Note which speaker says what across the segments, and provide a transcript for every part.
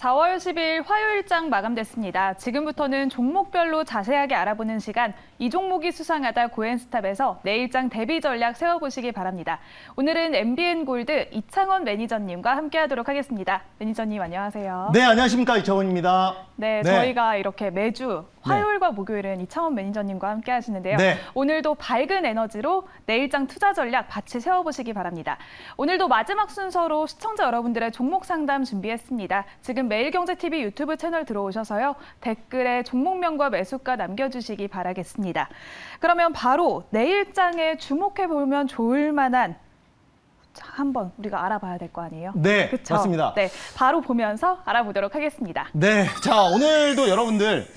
Speaker 1: 4월 10일 화요일장 마감됐습니다. 지금부터는 종목별로 자세하게 알아보는 시간, 이 종목이 수상하다 고엔스탑에서 내일장 대비 전략 세워보시기 바랍니다. 오늘은 MBN골드 이창원 매니저님과 함께하도록 하겠습니다. 매니저님 안녕하세요.
Speaker 2: 네, 안녕하십니까, 이창원입니다.
Speaker 1: 네, 저희가 이렇게 매주 화요일과 목요일은 이창원 매니저님과 함께 하시는데요. 오늘도 밝은 에너지로 내일장 투자 전략 같이 세워보시기 바랍니다. 오늘도 마지막 순서로 시청자 여러분들의 종목 상담 준비했습니다. 지금 매일경제TV 유튜브 채널 들어오셔서요. 댓글에 종목명과 매수가 남겨주시기 바라겠습니다. 그러면 바로 내일장에 주목해보면 좋을 만한 한번 우리가 알아봐야 될 거 아니에요?
Speaker 2: 네,
Speaker 1: 그쵸?
Speaker 2: 맞습니다.
Speaker 1: 네, 바로 보면서 알아보도록 하겠습니다.
Speaker 2: 네, 자 오늘도 여러분들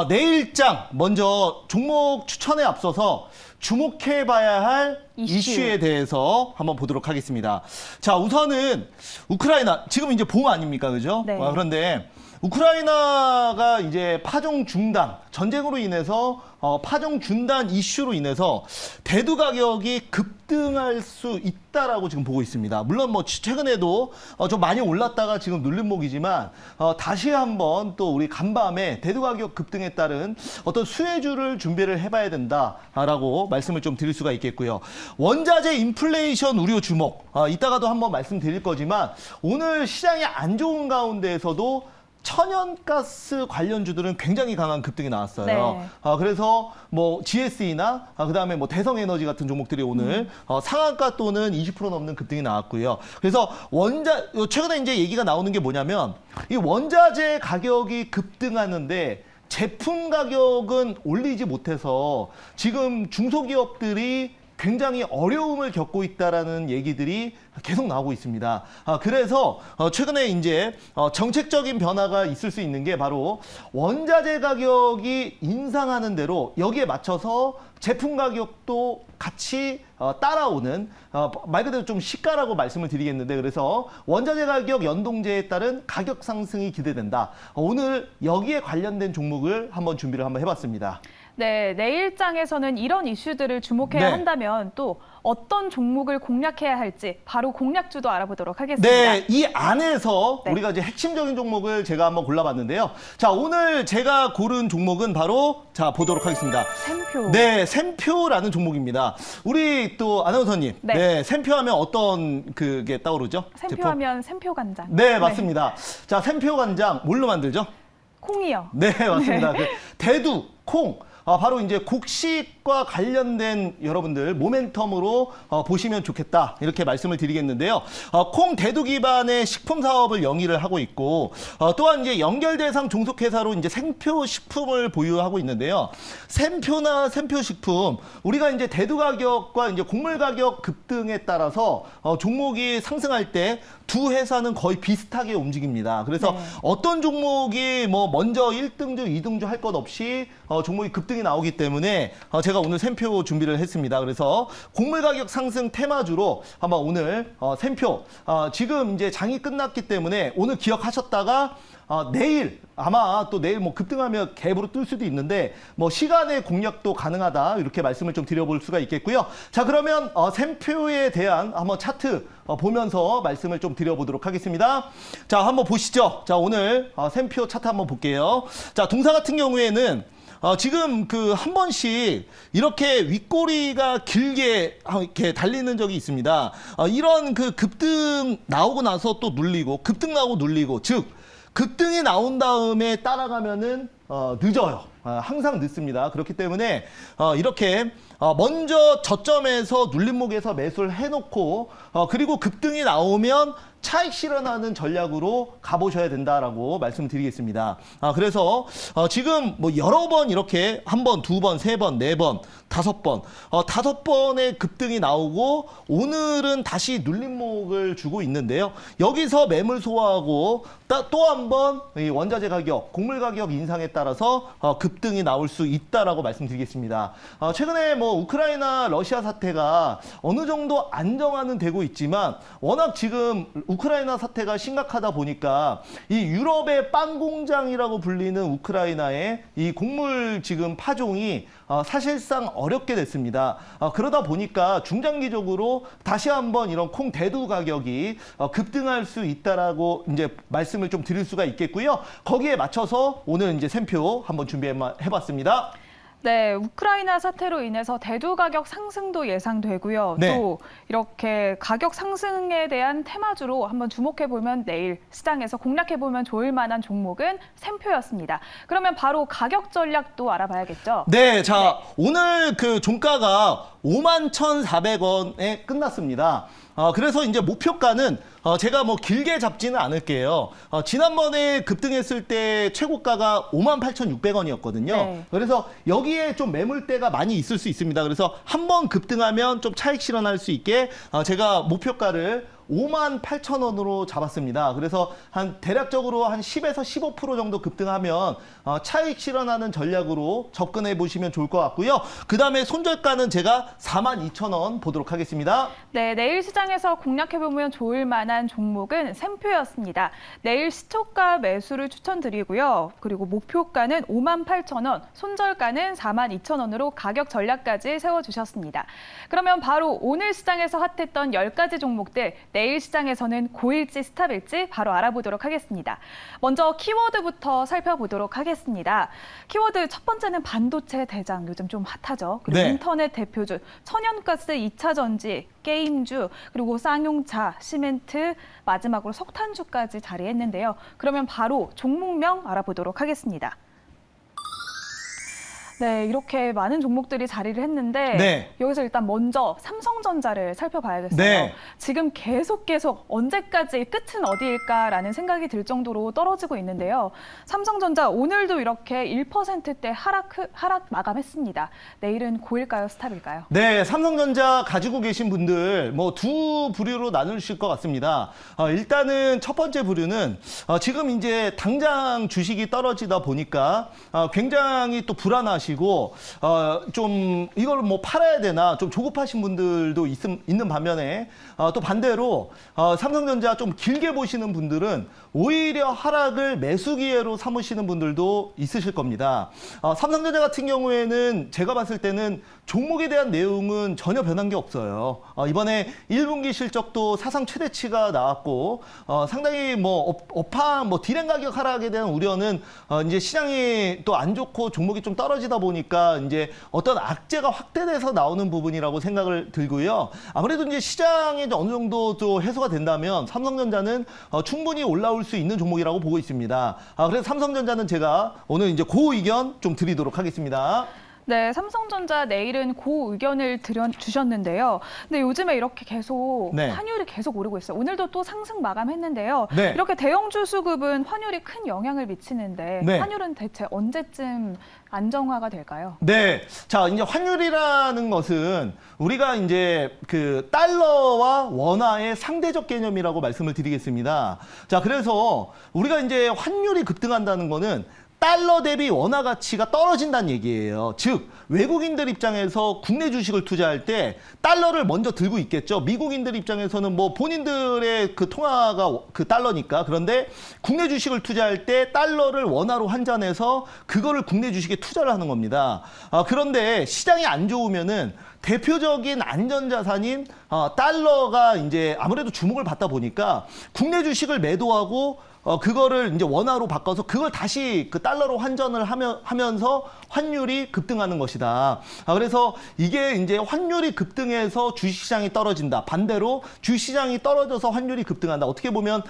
Speaker 2: 내일장 먼저 종목 추천에 앞서서 주목해봐야 할 이슈에 대해서 한번 보도록 하겠습니다. 자, 우선은 우크라이나 지금 이제 봄 아닙니까, 그죠?
Speaker 1: 네.
Speaker 2: 그런데 우크라이나가 이제 파종 중단, 전쟁으로 인해서 파종 중단 이슈로 인해서 대두 가격이 급등할 수 있다라고 지금 보고 있습니다. 물론 뭐 최근에도 좀 많이 올랐다가 지금 눌림목이지만 다시 한번 또 우리 간밤에 대두 가격 급등에 따른 어떤 수혜주를 준비를 해봐야 된다라고 말씀을 좀 드릴 수가 있겠고요. 원자재 인플레이션 우려 주목, 이따가도 한번 말씀드릴 거지만 오늘 시장이 안 좋은 가운데에서도 천연가스 관련주들은 굉장히 강한 급등이 나왔어요.
Speaker 1: 네.
Speaker 2: 그래서 뭐 GSE나 그다음에 뭐 대성에너지 같은 종목들이 오늘 상한가 또는 20% 넘는 급등이 나왔고요. 그래서 최근에 이제 얘기가 나오는 게 뭐냐면 이 원자재 가격이 급등하는데 제품 가격은 올리지 못해서 지금 중소기업들이 굉장히 어려움을 겪고 있다라는 얘기들이 계속 나오고 있습니다. 그래서 최근에 이제 정책적인 변화가 있을 수 있는 게 바로 원자재 가격이 인상하는 대로 여기에 맞춰서 제품 가격도 같이 따라오는 말 그대로 좀 시가라고 말씀을 드리겠는데, 그래서 원자재 가격 연동제에 따른 가격 상승이 기대된다. 오늘 여기에 관련된 종목을 한번 준비를 한번 해봤습니다.
Speaker 1: 네, 내일장에서는 이런 이슈들을 주목해야 한다면 또 어떤 종목을 공략해야 할지 바로 공략주도 알아보도록 하겠습니다.
Speaker 2: 네, 이 안에서 우리가 이제 핵심적인 종목을 제가 한번 골라봤는데요. 자, 오늘 제가 고른 종목은 바로 보도록 하겠습니다.
Speaker 1: 샘표.
Speaker 2: 네, 샘표라는 종목입니다. 우리 또 아나운서님, 샘표하면 어떤 그게 떠오르죠?
Speaker 1: 샘표하면 샘표 간장.
Speaker 2: 네, 맞습니다. 자, 샘표 간장 뭘로 만들죠?
Speaker 1: 콩이요.
Speaker 2: 네, 맞습니다. 그 대두, 콩. 바로 이제 곡식과 관련된 여러분들 모멘텀으로 보시면 좋겠다, 이렇게 말씀을 드리겠는데요. 콩 대두 기반의 식품 사업을 영위를 하고 있고, 또한 이제 연결 대상 종속회사로 이제 생표 식품을 보유하고 있는데요. 샘표나 샘표 식품, 우리가 이제 대두 가격과 이제 곡물 가격 급등에 따라서 종목이 상승할 때 두 회사는 거의 비슷하게 움직입니다. 그래서 어떤 종목이 뭐 먼저 1등주, 2등주 할 것 없이 종목이 급등이 나오기 때문에 제가 오늘 샘표 준비를 했습니다. 그래서 곡물 가격 상승 테마주로 한번 오늘 샘표, 지금 이제 장이 끝났기 때문에 오늘 기억하셨다가 내일 아마 또 내일 뭐 급등하면 갭으로 뜰 수도 있는데 뭐 시간의 공략도 가능하다, 이렇게 말씀을 좀 드려볼 수가 있겠고요. 자, 그러면 샘표에 대한 한번 차트 보면서 말씀을 좀 드려보도록 하겠습니다. 자, 한번 보시죠. 자, 오늘 샘표 차트 한번 볼게요. 자, 동사 같은 경우에는 지금 그 한 번씩 이렇게 윗꼬리가 길게 이렇게 달리는 적이 있습니다. 이런 그 급등 나오고 나서 또 눌리고, 급등 나오고 눌리고, 즉 급등이 나온 다음에 따라가면은 늦어요. 항상 늦습니다. 그렇기 때문에 이렇게 먼저 저점에서 눌림목에서 매수를 해놓고 그리고 급등이 나오면 차익 실현하는 전략으로 가보셔야 된다라고 말씀드리겠습니다. 그래서 지금 뭐 여러 번 이렇게 한 번, 두 번, 세 번, 네 번, 다섯 번, 5번의 급등이 나오고 오늘은 다시 눌림목을 주고 있는데요. 여기서 매물 소화하고 또 한 번 원자재 가격, 곡물 가격 인상에 따라 따라서 급등이 나올 수 있다라고 말씀드리겠습니다. 최근에 뭐 우크라이나 러시아 사태가 어느 정도 안정화는 되고 있지만 워낙 지금 우크라이나 사태가 심각하다 보니까 이 유럽의 빵 공장이라고 불리는 우크라이나의 이 곡물 지금 파종이 사실상 어렵게 됐습니다. 그러다 보니까 중장기적으로 다시 한번 이런 콩 대두 가격이 급등할 수 있다라고 이제 말씀을 좀 드릴 수가 있겠고요. 거기에 맞춰서 오늘 이제 샘표 한번 준비해봤습니다.
Speaker 1: 네, 우크라이나 사태로 인해서 대두 가격 상승도 예상되고요.
Speaker 2: 네.
Speaker 1: 또 이렇게 가격 상승에 대한 테마주로 한번 주목해보면 내일 시장에서 공략해보면 좋을 만한 종목은 샘표였습니다. 그러면 바로 가격 전략도 알아봐야겠죠?
Speaker 2: 네, 자, 오늘 그 종가가 51,400원에 끝났습니다. 그래서 이제 목표가는 제가 뭐 길게 잡지는 않을게요. 지난번에 급등했을 때 최고가가 58,600원이었거든요.
Speaker 1: 네.
Speaker 2: 그래서 여기에 좀 매물대가 많이 있을 수 있습니다. 그래서 한번 급등하면 좀 차익 실현할 수 있게 제가 목표가를 58,000원으로 잡았습니다. 그래서 한 대략적으로 한 10에서 15% 정도 급등하면 차익 실현하는 전략으로 접근해 보시면 좋을 것 같고요. 그 다음에 손절가는 제가 42,000원 보도록 하겠습니다.
Speaker 1: 네, 내일 시장에서 공략해보면 좋을 만한 종목은 샘표였습니다. 내일 시초가 매수를 추천드리고요. 그리고 목표가는 58,000원, 손절가는 42,000원으로 가격 전략까지 세워주셨습니다. 그러면 바로 오늘 시장에서 핫했던 10가지 종목들, 내일 시장에서는 고일지 스탑일지 바로 알아보도록 하겠습니다. 먼저 키워드부터 살펴보도록 하겠습니다. 키워드 첫 번째는 반도체 대장, 요즘 좀 핫하죠. 그리고
Speaker 2: 네.
Speaker 1: 인터넷 대표주, 천연가스 2차 전지, 게임주, 그리고 쌍용차, 시멘트, 마지막으로 석탄주까지 자리했는데요. 그러면 바로 종목명 알아보도록 하겠습니다. 네, 이렇게 많은 종목들이 자리를 했는데
Speaker 2: 네.
Speaker 1: 여기서 일단 먼저 삼성전자를 살펴봐야겠어요.
Speaker 2: 네.
Speaker 1: 지금 계속 언제까지 끝은 어디일까라는 생각이 들 정도로 떨어지고 있는데요. 삼성전자 오늘도 이렇게 1%대 하락 마감했습니다. 내일은 고일까요, 스탑일까요?
Speaker 2: 네, 삼성전자 가지고 계신 분들 뭐 두 부류로 나누실 것 같습니다. 일단은 첫 번째 부류는 지금 이제 당장 주식이 떨어지다 보니까 굉장히 또 불안하시고 좀 이걸 뭐 팔아야 되나 좀 조급하신 분들도 있는 반면에 또 반대로 삼성전자 좀 길게 보시는 분들은 오히려 하락을 매수 기회로 삼으시는 분들도 있으실 겁니다. 삼성전자 같은 경우에는 제가 봤을 때는 종목에 대한 내용은 전혀 변한 게 없어요. 이번에 1분기 실적도 사상 최대치가 나왔고 상당히 뭐 업황, 뭐 디램 가격 하락에 대한 우려는 이제 시장이 또 안 좋고 종목이 좀 떨어지다 보니까 이제 어떤 악재가 확대돼서 나오는 부분이라고 생각을 들고요. 아무래도 이제 시장에 어느 정도 또 해소가 된다면 삼성전자는 충분히 올라올 수 있는 종목이라고 보고 있습니다. 그래서 삼성전자는 제가 오늘 이제 고 의견 좀 드리도록 하겠습니다.
Speaker 1: 네, 삼성전자 내일은 고 의견을 주셨는데요. 근데 요즘에 이렇게 계속
Speaker 2: 네.
Speaker 1: 환율이 계속 오르고 있어요. 오늘도 또 상승 마감했는데요.
Speaker 2: 네.
Speaker 1: 이렇게 대형주 수급은 환율이 큰 영향을 미치는데
Speaker 2: 네.
Speaker 1: 환율은 대체 언제쯤 안정화가 될까요?
Speaker 2: 네. 자, 이제 환율이라는 것은 우리가 이제 그 달러와 원화의 상대적 개념이라고 말씀을 드리겠습니다. 자, 그래서 우리가 이제 환율이 급등한다는 거는 달러 대비 원화 가치가 떨어진다는 얘기예요. 즉 외국인들 입장에서 국내 주식을 투자할 때 달러를 먼저 들고 있겠죠. 미국인들 입장에서는 뭐 본인들의 그 통화가 그 달러니까. 그런데 국내 주식을 투자할 때 달러를 원화로 환전해서 그거를 국내 주식에 투자를 하는 겁니다. 그런데 시장이 안 좋으면은 대표적인 안전자산인 달러가 이제 아무래도 주목을 받다 보니까 국내 주식을 매도하고 그거를 이제 원화로 바꿔서 그걸 다시 그 달러로 환전을 하면서 환율이 급등하는 것이다. 그래서 이게 이제 환율이 급등해서 주식시장이 떨어진다. 반대로 주식시장이 떨어져서 환율이 급등한다. 어떻게 보면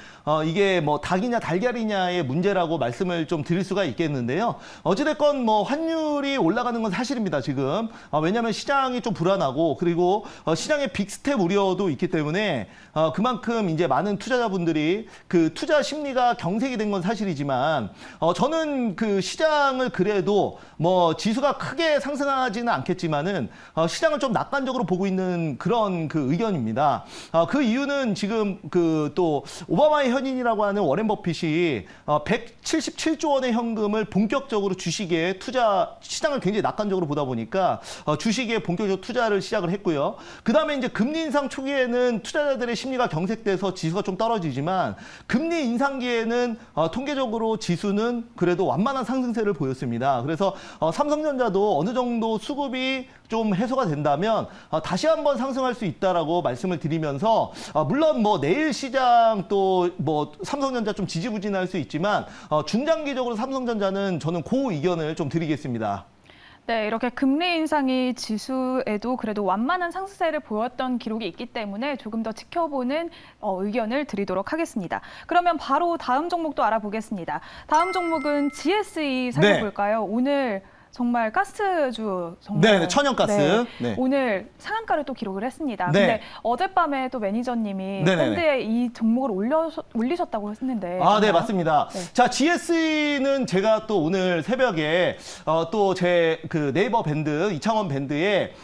Speaker 2: 이게 뭐 닭이냐 달걀이냐의 문제라고 말씀을 좀 드릴 수가 있겠는데요. 어찌됐건 뭐 환율이 올라가는 건 사실입니다. 지금 왜냐하면 시장이 좀 불안하고 그리고 시장의 빅스텝 우려도 있기 때문에 그만큼 이제 많은 투자자분들이 그 투자 심리가 심리가 경색이 된 건 사실이지만 저는 그 시장을 그래도 뭐 지수가 크게 상승하지는 않겠지만은 시장을 좀 낙관적으로 보고 있는 그런 그 의견입니다. 그 이유는 지금 그 또 오바마의 현인이라고 하는 워렌 버핏이 177조 원의 현금을 본격적으로 주식에 투자, 시장을 굉장히 낙관적으로 보다 보니까 주식에 본격적으로 투자를 시작을 했고요. 그 다음에 이제 금리 인상 초기에는 투자자들의 심리가 경색돼서 지수가 좀 떨어지지만 금리 인상기에는 통계적으로 지수는 그래도 완만한 상승세를 보였습니다. 그래서 삼성전자도 어느 정도 수급이 좀 해소가 된다면 다시 한번 상승할 수 있다라고 말씀을 드리면서 물론 뭐 내일 시장 또 뭐 삼성전자 좀 지지부진할 수 있지만 중장기적으로 삼성전자는 저는 그 의견을 좀 드리겠습니다.
Speaker 1: 네, 이렇게 금리 인상이 지수에도 그래도 완만한 상승세를 보였던 기록이 있기 때문에 조금 더 지켜보는 의견을 드리도록 하겠습니다. 그러면 바로 다음 종목도 알아보겠습니다. 다음 종목은 GSE 살펴볼까요? 네. 오늘 정말 가스주 정말
Speaker 2: 네, 천연가스.
Speaker 1: 네,
Speaker 2: 네.
Speaker 1: 오늘 상한가를 또 기록을 했습니다.
Speaker 2: 네.
Speaker 1: 근데 어젯밤에 또 매니저님이 밴드에 이 종목을 올리셨다고 했는데.
Speaker 2: 네, 맞습니다.
Speaker 1: 네.
Speaker 2: 자, GS는 제가 또 오늘 새벽에 또 제 그 네이버 밴드, 이창원 밴드에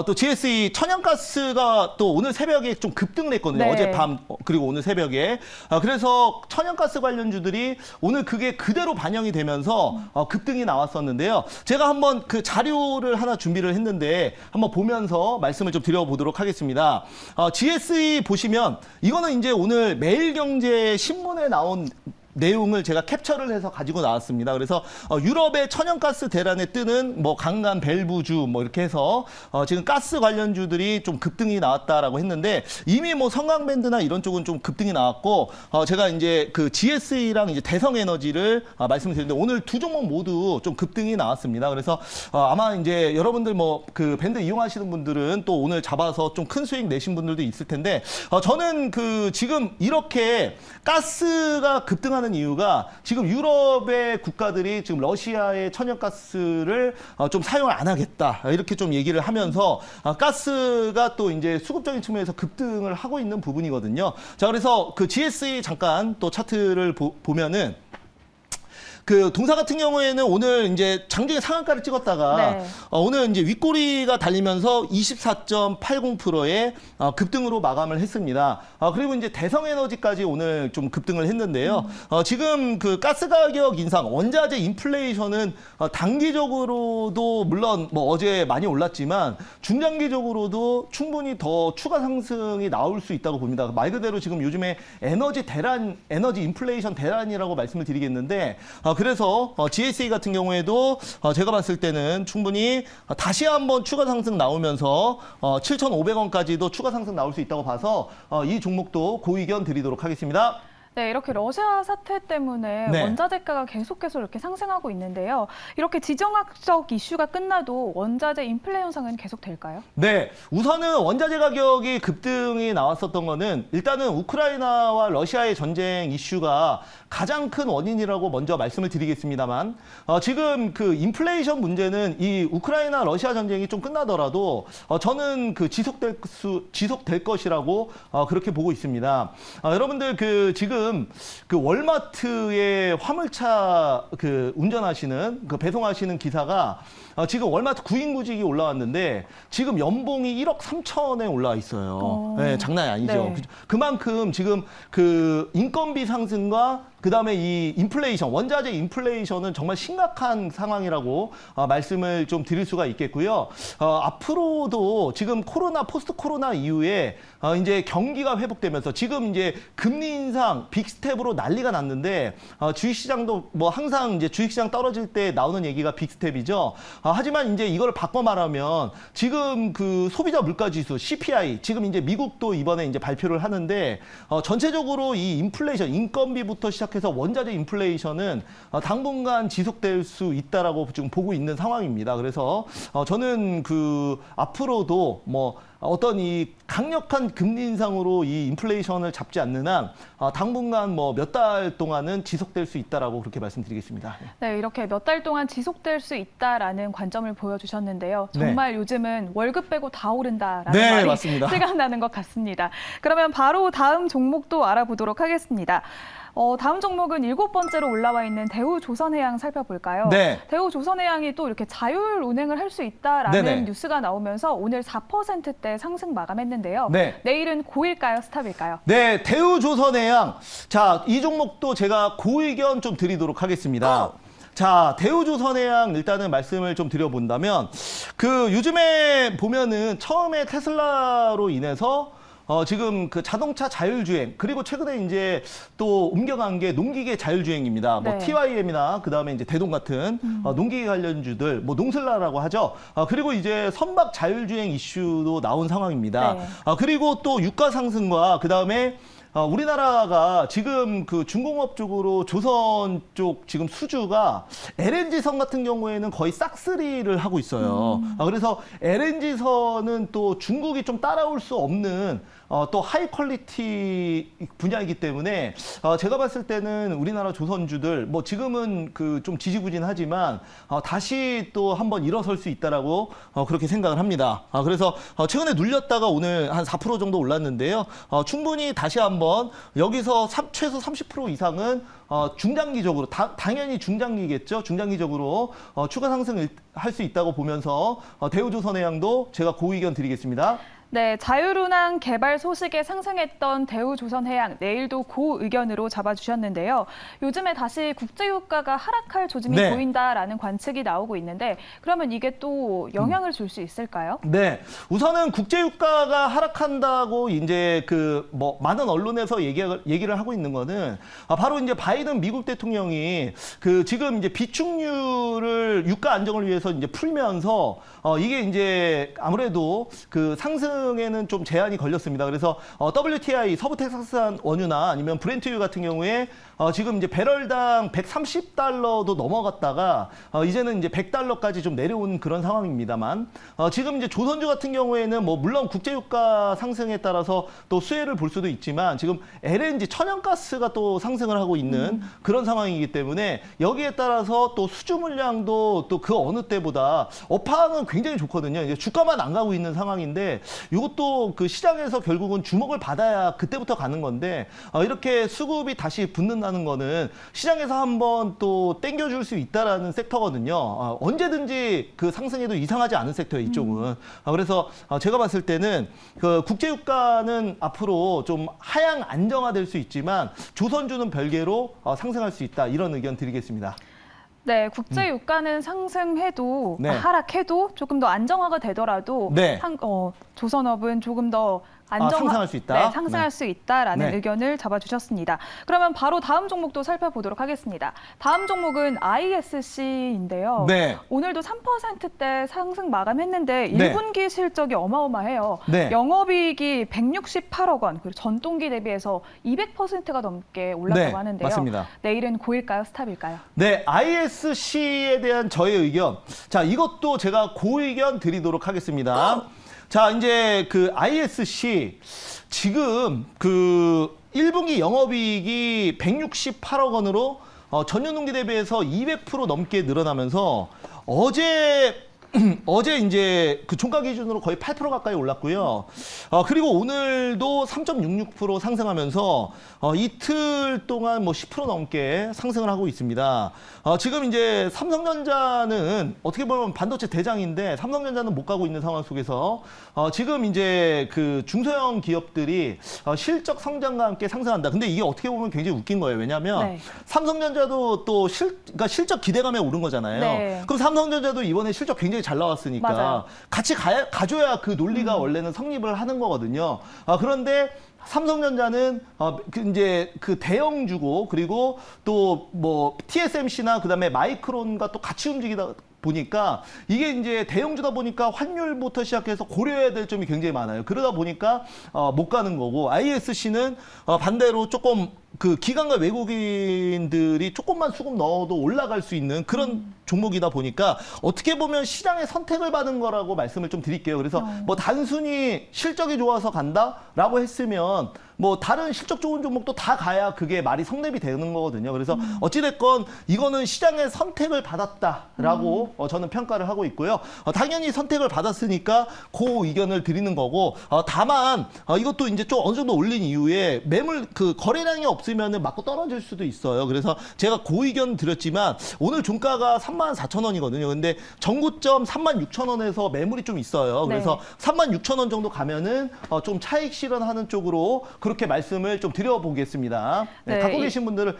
Speaker 2: 또 GSE 천연가스가 또 오늘 새벽에 좀 급등을 했거든요.
Speaker 1: 네.
Speaker 2: 어젯밤 그리고 오늘 새벽에. 그래서 천연가스 관련주들이 오늘 그게 그대로 반영이 되면서 급등이 나왔었는데요. 제가 한번 그 자료를 하나 준비를 했는데 한번 보면서 말씀을 좀 드려보도록 하겠습니다. GSE 보시면 이거는 이제 오늘 매일경제 신문에 나온 내용을 제가 캡처를 해서 가지고 나왔습니다. 그래서 유럽의 천연가스 대란에 뜨는 뭐 강간 밸브주 뭐 이렇게 해서 지금 가스 관련주들이 좀 급등이 나왔다라고 했는데 이미 뭐 성강밴드나 이런 쪽은 좀 급등이 나왔고 제가 이제 그 GSE랑 이제 대성에너지를 말씀드렸는데 오늘 두 종목 모두 좀 급등이 나왔습니다. 그래서 아마 이제 여러분들 뭐 그 밴드 이용하시는 분들은 또 오늘 잡아서 좀 큰 수익 내신 분들도 있을 텐데 저는 그 지금 이렇게 가스가 급등하는 이유가 지금 유럽의 국가들이 지금 러시아의 천연가스를 좀 사용을 안 하겠다 이렇게 좀 얘기를 하면서 가스가 또 이제 수급적인 측면에서 급등을 하고 있는 부분이거든요. 자, 그래서 그 GSE 잠깐 또 차트를 보면은 그 동사 같은 경우에는 오늘 이제 장중에 상한가를 찍었다가
Speaker 1: 네.
Speaker 2: 오늘 이제 윗꼬리가 달리면서 24.80%의 급등으로 마감을 했습니다. 그리고 이제 대성에너지까지 오늘 좀 급등을 했는데요. 지금 그 가스 가격 인상, 원자재 인플레이션은 단기적으로도 물론 뭐 어제 많이 올랐지만 중장기적으로도 충분히 더 추가 상승이 나올 수 있다고 봅니다. 말 그대로 지금 요즘에 에너지 대란, 에너지 인플레이션 대란이라고 말씀을 드리겠는데 그래서 GSE 같은 경우에도 제가 봤을 때는 충분히 다시 한번 추가 상승 나오면서 7,500원까지도 추가 상승 나올 수 있다고 봐서 이 종목도 고의견 드리도록 하겠습니다.
Speaker 1: 네, 이렇게 러시아 사태 때문에
Speaker 2: 네.
Speaker 1: 원자재가가 계속해서 이렇게 상승하고 있는데요. 이렇게 지정학적 이슈가 끝나도 원자재 인플레 현상은 계속 될까요?
Speaker 2: 네, 우선은 원자재 가격이 급등이 나왔었던 거는 일단은 우크라이나와 러시아의 전쟁 이슈가 가장 큰 원인이라고 먼저 말씀을 드리겠습니다만 지금 그 인플레이션 문제는 이 우크라이나 러시아 전쟁이 좀 끝나더라도 저는 그 지속될 것이라고 그렇게 보고 있습니다. 여러분들 그 지금 그 월마트의 화물차 그 운전하시는 그 배송하시는 기사가 지금 월마트 구인구직이 올라왔는데 지금 연봉이 1억 3천에 올라와 있어요. 네, 장난이 아니죠.
Speaker 1: 네.
Speaker 2: 그만큼 지금 그 인건비 상승과 그다음에 이 인플레이션, 원자재 인플레이션은 정말 심각한 상황이라고 말씀을 좀 드릴 수가 있겠고요. 앞으로도 지금 코로나, 포스트 코로나 이후에 이제 경기가 회복되면서 지금 이제 금리 인상 빅스텝으로 난리가 났는데 주식시장도 뭐 항상 이제 주식시장 떨어질 때 나오는 얘기가 빅스텝이죠. 하지만 이제 이걸 바꿔 말하면 지금 그 소비자 물가지수 CPI 지금 이제 미국도 이번에 이제 발표를 하는데 전체적으로 이 인플레이션, 인건비부터 시작해서 원자재 인플레이션은 당분간 지속될 수 있다라고 지금 보고 있는 상황입니다. 그래서 저는 그 앞으로도 뭐 어떤 이 강력한 금리 인상으로 이 인플레이션을 잡지 않는 한 당분간 뭐 몇 달 동안은 지속될 수 있다라고 그렇게 말씀드리겠습니다.
Speaker 1: 네, 이렇게 몇 달 동안 지속될 수 있다라는 관점을 보여주셨는데요. 정말 요즘은 월급 빼고 다 오른다라는 말이
Speaker 2: 맞습니다.
Speaker 1: 생각나는 것 같습니다. 그러면 바로 다음 종목도 알아보도록 하겠습니다. 다음 종목은 7번째로 올라와 있는 대우조선해양 살펴볼까요?
Speaker 2: 네.
Speaker 1: 대우조선해양이 또 이렇게 자율 운행을 할 수 있다라는
Speaker 2: 네네.
Speaker 1: 뉴스가 나오면서 오늘 4%대 상승 마감했는데요.
Speaker 2: 네.
Speaker 1: 내일은 고일까요? 스탑일까요?
Speaker 2: 네, 대우조선해양. 자, 이 종목도 제가 고의견 좀 드리도록 하겠습니다. 자, 대우조선해양 일단은 말씀을 좀 드려본다면 요즘에 보면은 처음에 테슬라로 인해서 지금 그 자동차 자율주행, 그리고 최근에 이제 또 옮겨간 게 농기계 자율주행입니다.
Speaker 1: 네.
Speaker 2: 뭐 TYM이나 그 다음에 이제 대동 같은 농기계 관련주들, 뭐 농슬라라고 하죠. 그리고 이제 선박 자율주행 이슈도 나온 상황입니다.
Speaker 1: 네.
Speaker 2: 그리고 또 유가 상승과 그 다음에 우리나라가 지금 그 중공업 쪽으로 조선 쪽 지금 수주가 LNG선 같은 경우에는 거의 싹쓸이를 하고 있어요. 그래서 LNG선은 또 중국이 좀 따라올 수 없는 또 하이 퀄리티 분야이기 때문에 제가 봤을 때는 우리나라 조선주들 뭐 지금은 그 좀 지지부진하지만 다시 또 한번 일어설 수 있다라고 그렇게 생각을 합니다. 그래서 최근에 눌렸다가 오늘 한 4% 정도 올랐는데요. 충분히 다시 한번 여기서 최소 30% 이상은 중장기적으로 당연히 중장기겠죠. 중장기적으로 추가 상승을 할 수 있다고 보면서 대우조선해양도 제가 고의견 드리겠습니다.
Speaker 1: 네, 자율운항 개발 소식에 상승했던 대우조선해양, 내일도 고의견으로 잡아주셨는데요. 요즘에 다시 국제유가가 하락할 조짐이
Speaker 2: 네.
Speaker 1: 보인다라는 관측이 나오고 있는데 그러면 이게 또 영향을 줄 수 있을까요?
Speaker 2: 네, 우선은 국제유가가 하락한다고 이제 뭐 많은 언론에서 얘기를 하고 있는 거는 바로 이제 바이든 미국 대통령이 지금 이제 비축률을 유가 안정을 위해서 이제 풀면서 이게 이제 아무래도 상승에는 좀 제한이 걸렸습니다. 그래서 WTI 서부 텍사스산 원유나 아니면 브렌트유 같은 경우에 지금 이제 배럴당 130달러도 넘어갔다가 이제는 이제 100달러까지 좀 내려온 그런 상황입니다만 지금 이제 조선주 같은 경우에는 뭐 물론 국제유가 상승에 따라서 또 수혜를 볼 수도 있지만 지금 LNG 천연가스가 또 상승을 하고 있는 그런 상황이기 때문에 여기에 따라서 또 수주 물량도 또 그 어느 때보다 업황은 굉장히 좋거든요. 이제 주가만 안 가고 있는 상황인데 이것도 시장에서 결국은 주목을 받아야 그때부터 가는 건데 이렇게 수급이 다시 붙는다는 거는 시장에서 한번 또 땡겨줄 수 있다라는 섹터거든요. 언제든지 상승해도 이상하지 않은 섹터예요, 이쪽은. 그래서 제가 봤을 때는 국제유가는 앞으로 좀 하향 안정화될 수 있지만 조선주는 별개로 상승할 수 있다, 이런 의견 드리겠습니다.
Speaker 1: 네, 국제 유가는 상승해도
Speaker 2: 네.
Speaker 1: 하락해도 조금 더 안정화가 되더라도
Speaker 2: 네.
Speaker 1: 조선업은 조금 더
Speaker 2: 상승할 수 있다?
Speaker 1: 네, 상승할 수 있다라는
Speaker 2: 네.
Speaker 1: 의견을 잡아주셨습니다. 그러면 바로 다음 종목도 살펴보도록 하겠습니다. 다음 종목은 ISC인데요.
Speaker 2: 네.
Speaker 1: 오늘도 3%대 상승 마감했는데
Speaker 2: 네.
Speaker 1: 1분기 실적이 어마어마해요.
Speaker 2: 네.
Speaker 1: 영업이익이 168억 원, 그리고 전동기 대비해서 200%가 넘게 올랐다고
Speaker 2: 네,
Speaker 1: 하는데요.
Speaker 2: 맞습니다.
Speaker 1: 내일은 고일까요? 스탑일까요?
Speaker 2: 네, ISC에 대한 저의 의견. 자, 이것도 제가 고의견 드리도록 하겠습니다. 자, 이제 ISC 지금 1분기 영업이익이 168억 원으로 전년동기 대비해서 200% 넘게 늘어나면서 어제 이제 종가 기준으로 거의 8% 가까이 올랐고요. 그리고 오늘도 3.66% 상승하면서 이틀 동안 뭐 10% 넘게 상승을 하고 있습니다. 지금 이제 삼성전자는 어떻게 보면 반도체 대장인데 삼성전자는 못 가고 있는 상황 속에서 지금 이제 중소형 기업들이 실적 성장과 함께 상승한다. 근데 이게 어떻게 보면 굉장히 웃긴 거예요. 왜냐하면
Speaker 1: 네.
Speaker 2: 삼성전자도 또 그러니까 실적 기대감에 오른 거잖아요.
Speaker 1: 네.
Speaker 2: 그럼 삼성전자도 이번에 실적 굉장히 잘 나왔으니까
Speaker 1: 맞아요.
Speaker 2: 같이 가줘야 그 논리가 원래는 성립을 하는 거거든요. 그런데 삼성전자는 이제 대형주고 그리고 또 뭐 TSMC나 그다음에 마이크론과 또 같이 움직이다 보니까 이게 이제 대형주다 보니까 환율부터 시작해서 고려해야 될 점이 굉장히 많아요. 그러다 보니까 못 가는 거고 ISC는 반대로 조금 기관과 외국인들이 조금만 수급 넣어도 올라갈 수 있는 그런 종목이다 보니까 어떻게 보면 시장의 선택을 받은 거라고 말씀을 좀 드릴게요. 그래서 뭐 단순히 실적이 좋아서 간다라고 했으면 뭐 다른 실적 좋은 종목도 다 가야 그게 말이 성립이 되는 거거든요. 그래서 어찌됐건 이거는 시장의 선택을 받았다라고 저는 평가를 하고 있고요. 당연히 선택을 받았으니까 그 의견을 드리는 거고, 다만 이것도 이제 좀 어느 정도 올린 이후에 매물 그 거래량이 없으면은 맞고 떨어질 수도 있어요. 그래서 제가 그 의견 드렸지만 오늘 종가가 34,000원이거든요. 근데 전고점 36,000원에서 매물이 좀 있어요. 그래서 36,000원 정도 가면은 좀 차익 실현하는 쪽으로 그렇게 말씀을 좀 드려보겠습니다. 네, 갖고 계신 분들은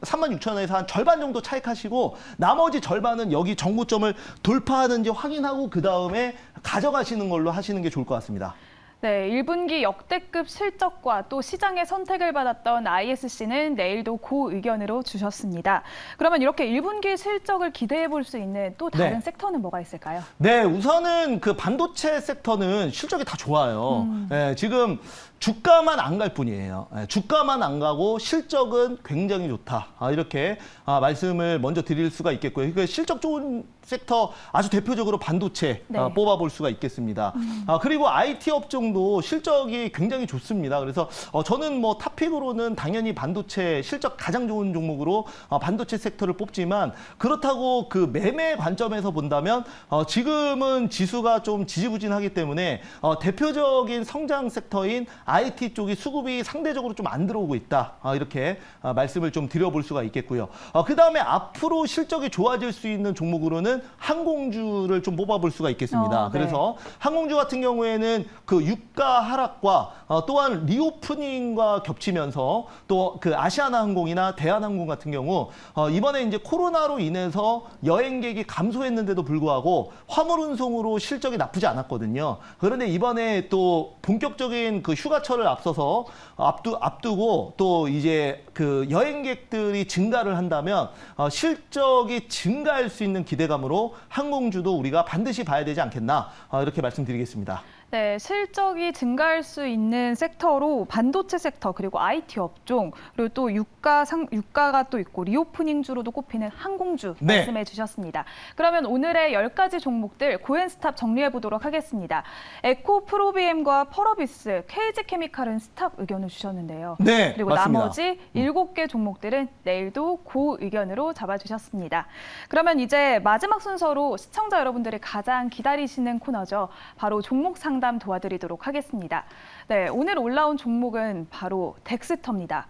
Speaker 2: 36,000원에서 한 절반 정도 차익하시고 나머지 절반은 여기 전고점을 돌파하는지 확인하고 그 다음에 가져가시는 걸로 하시는 게 좋을 것 같습니다.
Speaker 1: 네, 1분기 역대급 실적과 또 시장의 선택을 받았던 ISC는 내일도 그 의견으로 주셨습니다. 그러면 이렇게 1분기 실적을 기대해 볼 수 있는 또 다른 섹터는 뭐가 있을까요?
Speaker 2: 네, 우선은 그 반도체 섹터는 실적이 다 좋아요. 네, 지금 주가만 안 갈 뿐이에요. 주가만 안 가고 실적은 굉장히 좋다. 이렇게 말씀을 먼저 드릴 수가 있겠고요. 그러니까 실적 좋은 섹터 아주 대표적으로 반도체 뽑아볼 수가 있겠습니다. 그리고 IT 업종도 실적이 굉장히 좋습니다. 그래서 저는 뭐 탑픽으로는 당연히 반도체 실적 가장 좋은 종목으로 반도체 섹터를 뽑지만 그렇다고 그 매매 관점에서 본다면 지금은 지수가 좀 지지부진하기 때문에 대표적인 성장 섹터인 IT 쪽이 수급이 상대적으로 좀 안 들어오고 있다. 이렇게 말씀을 좀 드려볼 수가 있겠고요. 그 다음에 앞으로 실적이 좋아질 수 있는 종목으로는 항공주를 좀 뽑아볼 수가 있겠습니다. 그래서 항공주 같은 경우에는 그 유가 하락과 또한 리오프닝과 겹치면서 또 그 아시아나항공이나 대한항공 같은 경우 이번에 이제 코로나로 인해서 여행객이 감소했는데도 불구하고 화물 운송으로 실적이 나쁘지 않았거든요. 그런데 이번에 또 본격적인 그 휴가철을 앞서서 앞두고 또 이제 그 여행객들이 증가를 한다면 실적이 증가할 수 있는 기대감으로 항공주도 우리가 반드시 봐야 되지 않겠나 이렇게 말씀드리겠습니다.
Speaker 1: 네, 실적이 증가할 수 있는 섹터로 반도체 섹터 그리고 IT 업종 그리고 또 유가가 또 있고 리오프닝주로도 꼽히는 항공주 말씀해 주셨습니다. 그러면 오늘의 10가지 종목들 고엔스탑 정리해 보도록 하겠습니다. 에코 프로비엠과 펄어비스, KG케미칼은 스탑 의견을 주셨는데요.
Speaker 2: 네,
Speaker 1: 그리고
Speaker 2: 맞습니다.
Speaker 1: 나머지 7개 종목들은 내일도 고 의견으로 잡아주셨습니다. 그러면 이제 마지막 순서로 시청자 여러분들이 가장 기다리시는 코너죠. 바로 종목 상담 도와드리도록 하겠습니다. 네, 오늘 올라온 종목은 바로 덱스터입니다.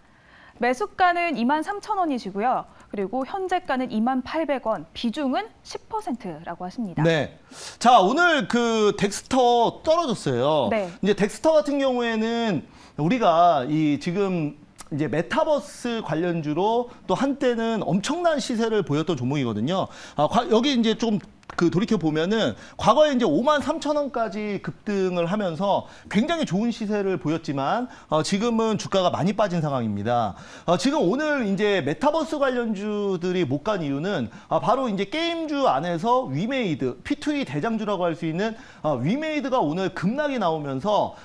Speaker 1: 매수가는 23,000원이시고요. 그리고 현재가는 28,800원, 비중은 10%라고 하십니다.
Speaker 2: 네. 자, 오늘 그 덱스터 떨어졌어요. 이제 덱스터 같은 경우에는 우리가 이 지금 이제 메타버스 관련주로 또 한때는 엄청난 시세를 보였던 종목이거든요. 여기 이제 좀 그 돌이켜 보면은 과거에 이제 53,000원까지 급등을 하면서 굉장히 좋은 시세를 보였지만 지금은 주가가 많이 빠진 상황입니다. 지금 오늘 이제 메타버스 관련주들이 못 간 이유는 바로 이제 게임주 안에서 위메이드, P2E 대장주라고 할 수 있는 위메이드가 오늘 급락이 나오면서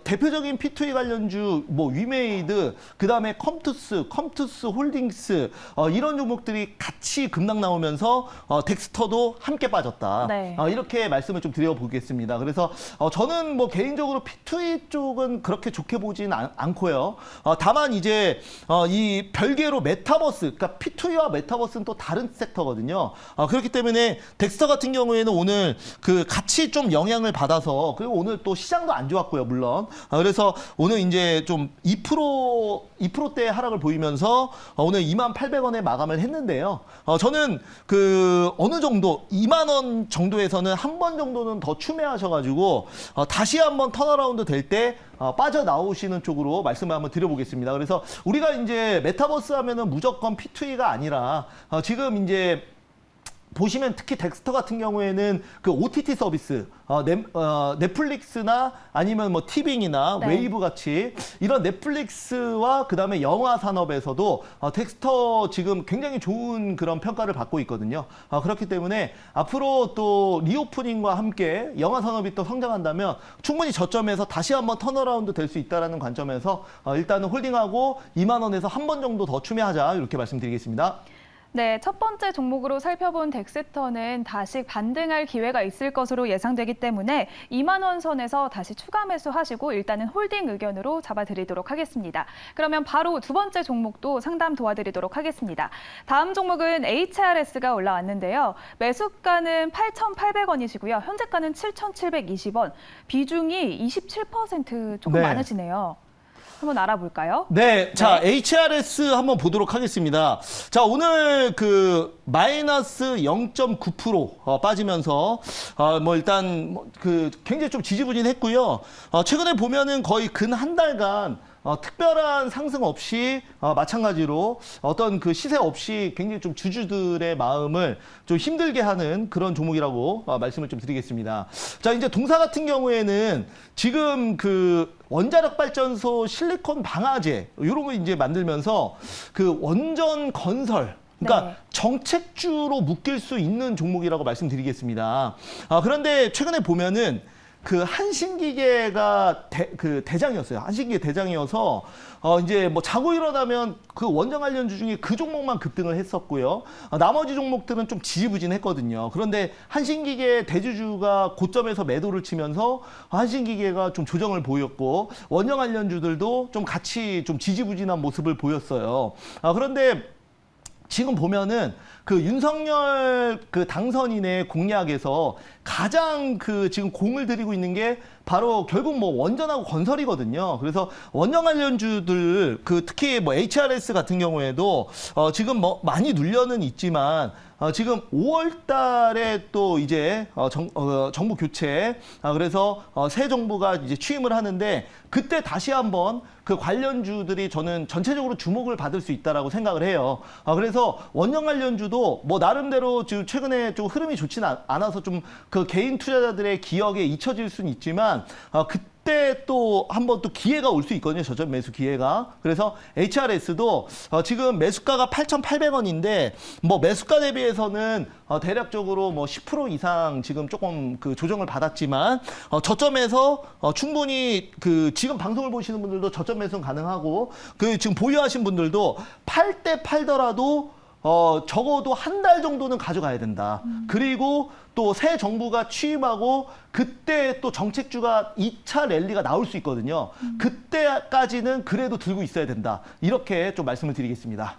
Speaker 2: 대표적인 P2E 관련주 뭐 위메이드, 그다음에 컴투스 홀딩스 이런 종목들이 같이 급락 나오면서 덱스터도 함께 빠졌다. 이렇게 말씀을 좀 드려보겠습니다. 그래서 저는 뭐 개인적으로 P2E 쪽은 그렇게 좋게 보진 않고요. 다만 이제 이 별개로 메타버스, 그러니까 P2E와 메타버스는 또 다른 섹터거든요. 그렇기 때문에 덱스터 같은 경우에는 오늘 그 같이 좀 영향을 받아서, 그리고 오늘 또 시장도 안 좋았고요, 물론. 그래서 오늘 이제 좀 2%대 하락을 보이면서 오늘 28,000원에 마감을 했는데요. 저는 그 어느 정도 2만 원 정도에서는 한 번 정도는 더 추매하셔가지고 다시 한번 턴어라운드 될 때 빠져나오시는 쪽으로 말씀을 한번 드려보겠습니다. 그래서 우리가 이제 메타버스 하면은 무조건 P2E가 아니라 지금 이제 보시면 특히 덱스터 같은 경우에는 그 OTT 서비스, 넷플릭스나 아니면 뭐 티빙이나 웨이브 같이 이런 넷플릭스와 그 다음에 영화 산업에서도 덱스터 지금 굉장히 좋은 그런 평가를 받고 있거든요. 그렇기 때문에 앞으로 또 리오프닝과 함께 영화 산업이 또 성장한다면 충분히 저점에서 다시 한번 턴어라운드 될 수 있다는 관점에서 일단은 홀딩하고 2만 원에서 한 번 정도 더 추매하자 이렇게 말씀드리겠습니다.
Speaker 1: 네, 첫 번째 종목으로 살펴본 덱스터는 다시 반등할 기회가 있을 것으로 예상되기 때문에 2만 원 선에서 다시 추가 매수하시고 일단은 홀딩 의견으로 잡아드리도록 하겠습니다. 그러면 바로 두 번째 종목도 상담 도와드리도록 하겠습니다. 다음 종목은 HRS가 올라왔는데요. 매수가는 8,800원이시고요. 현재가는 7,720원. 비중이 27% 조금
Speaker 2: 네.
Speaker 1: 많으시네요. 한번 알아볼까요?
Speaker 2: 네, 자, HRS 한번 보도록 하겠습니다. 자, 오늘 그 마이너스 0.9% 빠지면서 뭐 일단 그 굉장히 좀 지지부진했고요. 최근에 보면은 거의 근 한 달간 특별한 상승 없이 마찬가지로 어떤 그 시세 없이 굉장히 좀 주주들의 마음을 좀 힘들게 하는 그런 종목이라고 말씀을 좀 드리겠습니다. 자, 이제 동사 같은 경우에는 지금 그 원자력 발전소 실리콘 방아제 이런 거 이제 만들면서 그 원전 건설 그러니까
Speaker 1: 네.
Speaker 2: 정책주로 묶일 수 있는 종목이라고 말씀드리겠습니다. 그런데 최근에 보면은 그 한신기계가 대장이었어요. 한신기계 대장이어서 이제 뭐 자고 일어나면 그 원전 관련주 중에 그 종목만 급등을 했었고요. 나머지 종목들은 좀 지지부진했거든요. 그런데 한신기계 대주주가 고점에서 매도를 치면서 한신기계가 좀 조정을 보였고 원전 관련주들도 좀 같이 좀 지지부진한 모습을 보였어요. 그런데 지금 보면은 그 윤석열 그 당선인의 공약에서 가장 그 지금 공을 들이고 있는 게 바로 결국 뭐 원전하고 건설이거든요. 그래서 원전 관련주들 그 특히 뭐 HRS 같은 경우에도 지금 뭐 많이 눌려는 있지만 지금 5월 달에 또 이제 정부 교체 그래서 새 정부가 이제 취임을 하는데 그때 다시 한번 그 관련주들이 저는 전체적으로 주목을 받을 수 있다라고 생각을 해요. 그래서 원전 관련주도 뭐 나름대로 지금 최근에 좀 흐름이 좋지는 않아서 좀 그 개인 투자자들의 기억에 잊혀질 수는 있지만 그때 또 한번 또 기회가 올 수 있거든요. 저점 매수 기회가. 그래서 HRS도 지금 매수가가 8,800원인데 뭐 매수가 대비해서는 대략적으로 뭐 10% 이상 지금 조금 그 조정을 받았지만 저점에서 충분히 그 지금 방송을 보시는 분들도 저점 매수는 가능하고 그 지금 보유하신 분들도 팔 때 팔더라도 적어도 한 달 정도는 가져가야 된다. 그리고 또 새 정부가 취임하고 그때 또 정책주가 2차 랠리가 나올 수 있거든요. 그때까지는 그래도 들고 있어야 된다. 이렇게 좀 말씀을 드리겠습니다.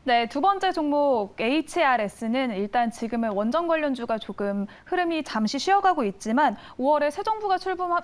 Speaker 1: 네, 두 번째 종목 HRS는 일단 지금은 원전 관련주가 조금 흐름이 잠시 쉬어가고 있지만 5월에 새 정부가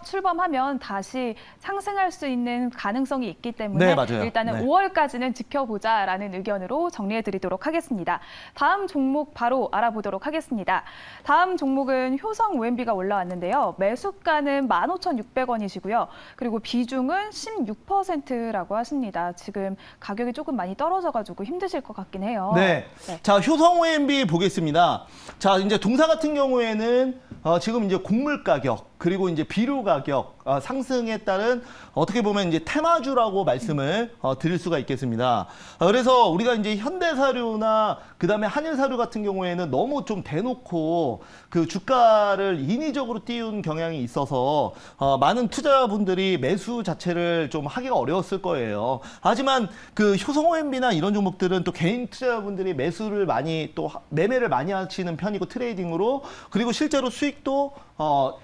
Speaker 1: 출범하면 다시 상승할 수 있는 가능성이 있기 때문에
Speaker 2: 네, 맞아요.
Speaker 1: 일단은
Speaker 2: 네.
Speaker 1: 5월까지는 지켜보자라는 의견으로 정리해드리도록 하겠습니다. 다음 종목 바로 알아보도록 하겠습니다. 다음 종목은 효성 OMB가 올라왔는데요. 매수가는 15,600원이시고요. 그리고 비중은 16%라고 하십니다. 지금 가격이 조금 많이 떨어져가지고 힘드실 것 같긴 해요.
Speaker 2: 네.
Speaker 1: 네.
Speaker 2: 자, 효성 OMB 보겠습니다. 자, 이제 동사 같은 경우에는 지금 이제 곡물 가격 그리고 이제 비료 가격 상승에 따른 어떻게 보면 이제 테마주라고 말씀을 드릴 수가 있겠습니다. 그래서 우리가 이제 현대사료나 그다음에 한일사료 같은 경우에는 너무 좀 대놓고 그 주가를 인위적으로 띄운 경향이 있어서 많은 투자자분들이 매수 자체를 좀 하기가 어려웠을 거예요. 하지만 그 효성 OMB나 이런 종목들은 또 개인 투자자분들이 매수를 많이 또 매매를 많이 하시는 편이고 트레이딩으로 그리고 실제로 수익도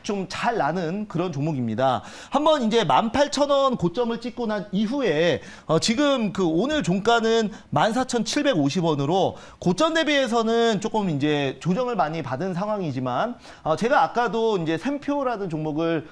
Speaker 2: 좀 잘 나는 그런 종목입니다. 한번 이제 18,000원 고점을 찍고 난 이후에 지금 그 오늘 종가는 14,750원으로 고점 대비해서는 조금 이제 조정을 많이 받은 상황이지만 제가 아까도 이제 샘표라는 종목을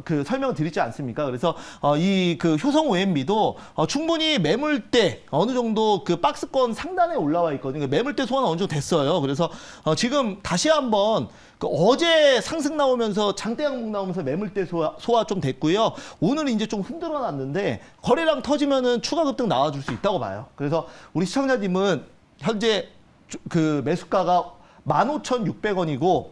Speaker 2: 그 설명을 드리지 않습니까? 그래서 이 그 효성 OMB도 충분히 매물대 어느 정도 그 박스권 상단에 올라와 있거든요. 매물대 소화는 어느 정도 됐어요. 그래서 지금 다시 한번 그 어제 상승 나오면서 장대 항목 나오면서 매물대 소화 좀 됐고요. 오늘 이제 좀 흔들어 놨는데 거래량 터지면은 추가 급등 나와줄 수 있다고 봐요. 그래서 우리 시청자님은 현재 그 매수가가 15,600원이고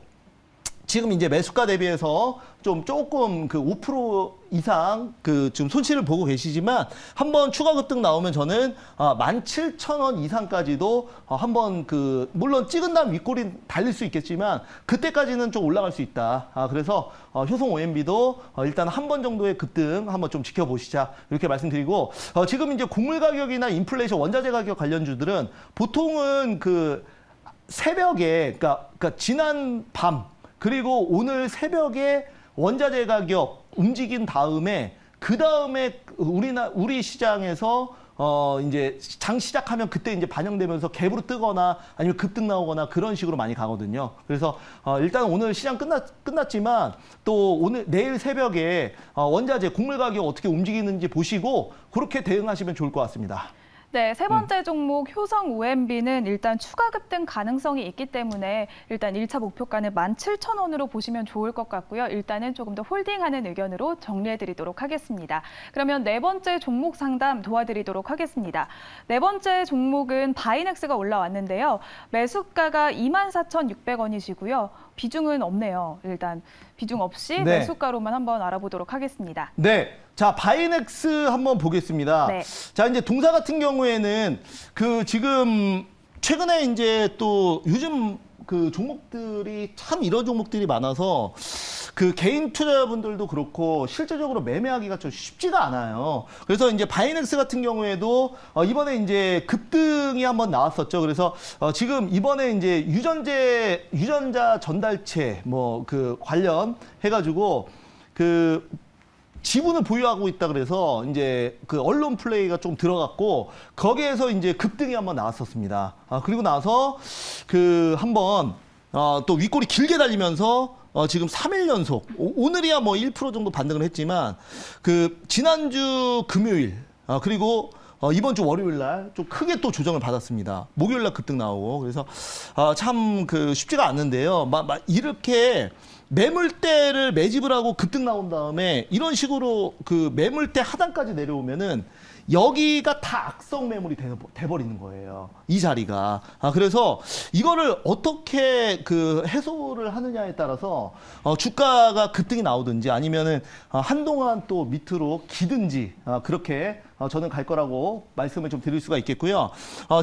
Speaker 2: 지금 이제 매수가 대비해서 좀 조금 그 5% 이상 그 좀 손실을 보고 계시지만 한번 추가 급등 나오면 저는 17,000원 이상까지도 한번 그 물론 찍은 다음 윗골이 달릴 수 있겠지만 그때까지는 좀 올라갈 수 있다. 그래서 효성 OMB도 일단 한 번 정도의 급등 한번 좀 지켜보시자 이렇게 말씀드리고 지금 이제 곡물 가격이나 인플레이션 원자재 가격 관련주들은 보통은 그 새벽에 그러니까 지난 밤 그리고 오늘 새벽에 원자재 가격 움직인 다음에 그 다음에 우리 시장에서 이제 장 시작하면 그때 이제 반영되면서 갭으로 뜨거나 아니면 급등 나오거나 그런 식으로 많이 가거든요. 그래서 일단 오늘 시장 끝났지만 또 내일 새벽에 원자재 곡물 가격 어떻게 움직이는지 보시고 그렇게 대응하시면 좋을 것 같습니다.
Speaker 1: 네, 세 번째 종목 효성 OMB는 일단 추가 급등 가능성이 있기 때문에 일단 1차 목표가는 17,000원으로 보시면 좋을 것 같고요. 일단은 조금 더 홀딩하는 의견으로 정리해드리도록 하겠습니다. 그러면 네 번째 종목 상담 도와드리도록 하겠습니다. 네 번째 종목은 바이넥스가 올라왔는데요. 매수가가 24,600원이시고요. 비중은 없네요. 일단 비중 없이
Speaker 2: 네.
Speaker 1: 매수가로만 한번 알아보도록 하겠습니다.
Speaker 2: 네. 자, 바이넥스 한번 보겠습니다.
Speaker 1: 네.
Speaker 2: 자, 이제 동사 같은 경우에는 그 지금 최근에 이제 또 요즘 그 종목들이 참 이런 종목들이 많아서 그 개인 투자자분들도 그렇고 실제적으로 매매하기가 좀 쉽지가 않아요. 그래서 이제 바이넥스 같은 경우에도 이번에 이제 급등이 한번 나왔었죠. 그래서 지금 이번에 이제 유전자 전달체 뭐 그 관련 해가지고 그 지분을 보유하고 있다 그래서 이제 그 언론 플레이가 좀 들어갔고 거기에서 이제 급등이 한번 나왔었습니다. 그리고 나서 그 한번 또 윗골이 길게 달리면서 지금 3일 연속 오늘이야 뭐 1% 정도 반등을 했지만 그 지난주 금요일 그리고 이번 주 월요일 날 좀 크게 또 조정을 받았습니다. 목요일 날 급등 나오고 그래서 참 그 쉽지가 않는데요. 이렇게 매물대를 매집을 하고 급등 나온 다음에 이런 식으로 그 매물대 하단까지 내려오면은 여기가 다 악성 매물이 돼버리는 거예요. 이 자리가. 그래서 이거를 어떻게 그 해소를 하느냐에 따라서 주가가 급등이 나오든지 아니면은 한동안 또 밑으로 기든지 그렇게 저는 갈 거라고 말씀을 좀 드릴 수가 있겠고요.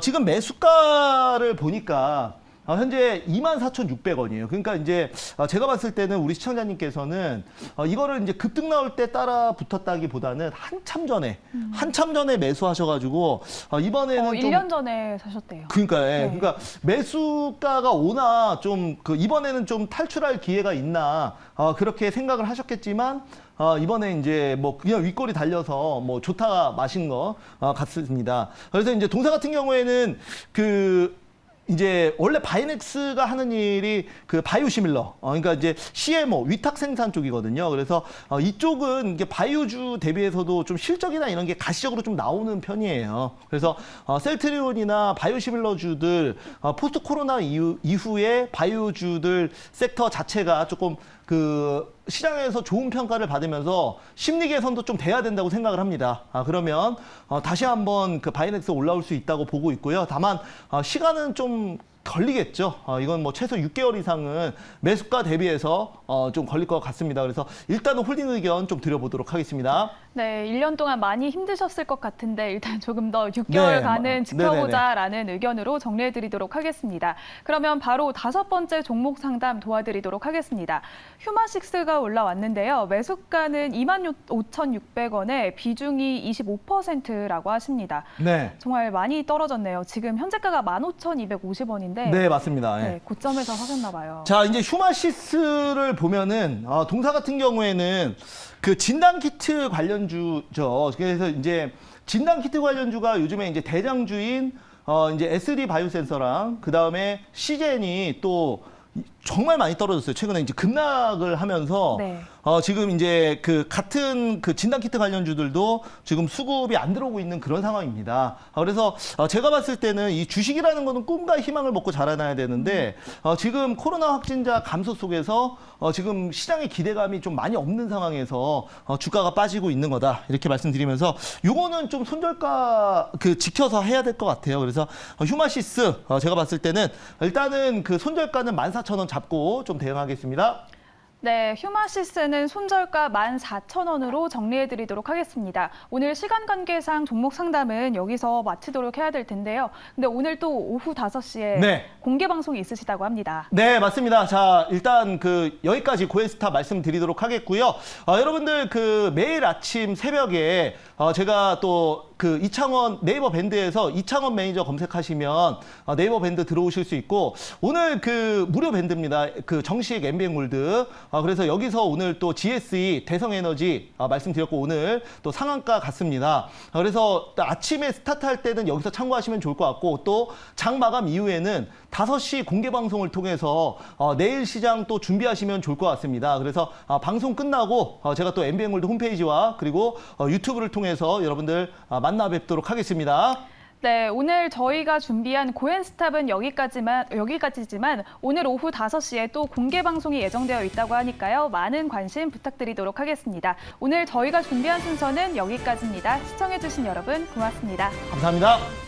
Speaker 2: 지금 매수가를 보니까 현재 24,600원이에요. 그러니까 이제 제가 봤을 때는 우리 시청자님께서는 이거를 이제 급등 나올 때 따라 붙었다기보다는 한참 전에 매수하셔가지고 이번에는
Speaker 1: 1년 전에 사셨대요.
Speaker 2: 그러니까
Speaker 1: 네.
Speaker 2: 그러니까 매수가가 오나 좀 그 이번에는 좀 탈출할 기회가 있나 그렇게 생각을 하셨겠지만 이번에 이제 뭐 그냥 윗골이 달려서 뭐 좋다 마신 거 같습니다. 그래서 이제 동사 같은 경우에는 이제 원래 바이넥스가 하는 일이 그 바이오시밀러, 그러니까 이제 CMO 위탁 생산 쪽이거든요. 그래서 이쪽은 이게 바이오주 대비해서도 좀 실적이나 이런 게 가시적으로 좀 나오는 편이에요. 그래서 셀트리온이나 바이오시밀러주들 포스트 코로나 이후에 바이오주들 섹터 자체가 조금 그 시장에서 좋은 평가를 받으면서 심리 개선도 좀 돼야 된다고 생각을 합니다. 그러면 다시 한번 그 바이넥스 올라올 수 있다고 보고 있고요. 다만 시간은 좀 걸리겠죠. 이건 뭐 최소 6개월 이상은 매수가 대비해서 좀 걸릴 것 같습니다. 그래서 일단은 홀딩 의견 좀 드려보도록 하겠습니다.
Speaker 1: 네, 1년 동안 많이 힘드셨을 것 같은데 일단 조금 더 6개월간은 지켜보자라는 의견으로 정리해드리도록 하겠습니다. 그러면 바로 다섯 번째 종목 상담 도와드리도록 하겠습니다. 휴마식스가 올라왔는데요. 매수가는 25,600원에 비중이 25%라고 하십니다.
Speaker 2: 네.
Speaker 1: 정말 많이 떨어졌네요. 지금 현재가가 15,250원인데
Speaker 2: 네, 맞습니다.
Speaker 1: 네, 고점에서 사셨나 봐요.
Speaker 2: 자, 이제 휴마시스를 보면은 동사 같은 경우에는 그 진단키트 관련주죠. 그래서 이제 진단키트 관련주가 요즘에 이제 대장주인 이제 SD 바이오센서랑 그 다음에 시젠이 또 정말 많이 떨어졌어요. 최근에 이제 급락을 하면서
Speaker 1: 네.
Speaker 2: 지금 이제 그 같은 그 진단키트 관련주들도 지금 수급이 안 들어오고 있는 그런 상황입니다. 그래서 제가 봤을 때는 이 주식이라는 거는 꿈과 희망을 먹고 자라나야 되는데 지금 코로나 확진자 감소 속에서 지금 시장의 기대감이 좀 많이 없는 상황에서 주가가 빠지고 있는 거다 이렇게 말씀드리면서 요거는 좀 손절가 그 지켜서 해야 될 것 같아요. 그래서 휴마시스 제가 봤을 때는 일단은 그 손절가는 14,000원 잡고 좀 대응하겠습니다.
Speaker 1: 네, 휴마시스는 손절가 14,000원으로 정리해드리도록 하겠습니다. 오늘 시간 관계상 종목 상담은 여기서 마치도록 해야 될 텐데요. 근데 오늘 또 오후 5시에
Speaker 2: 네.
Speaker 1: 공개 방송이 있으시다고 합니다.
Speaker 2: 네, 맞습니다. 자, 일단 여기까지 고엔스타 말씀드리도록 하겠고요. 여러분들 매일 아침 새벽에 제가 또 이창원 네이버 밴드에서 이창원 매니저 검색하시면 네이버 밴드 들어오실 수 있고, 오늘 무료 밴드입니다. 정식 MBN골드. 그래서 여기서 오늘 또 GSE 대성에너지 말씀드렸고, 오늘 또 상한가 갔습니다. 그래서 아침에 스타트할 때는 여기서 참고하시면 좋을 것 같고, 또 장 마감 이후에는 5시 공개 방송을 통해서 내일 시장 또 준비하시면 좋을 것 같습니다. 그래서 방송 끝나고 제가 또 MBN골드 홈페이지와 그리고 유튜브를 통해서 여러분들 만나 뵙도록 하겠습니다.
Speaker 1: 네, 오늘 저희가 준비한 고엔스탑은 여기까지지만 오늘 오후 5시에 또 공개 방송이 예정되어 있다고 하니까요. 많은 관심 부탁드리도록 하겠습니다. 오늘 저희가 준비한 순서는 여기까지입니다. 시청해주신 여러분 고맙습니다.
Speaker 2: 감사합니다.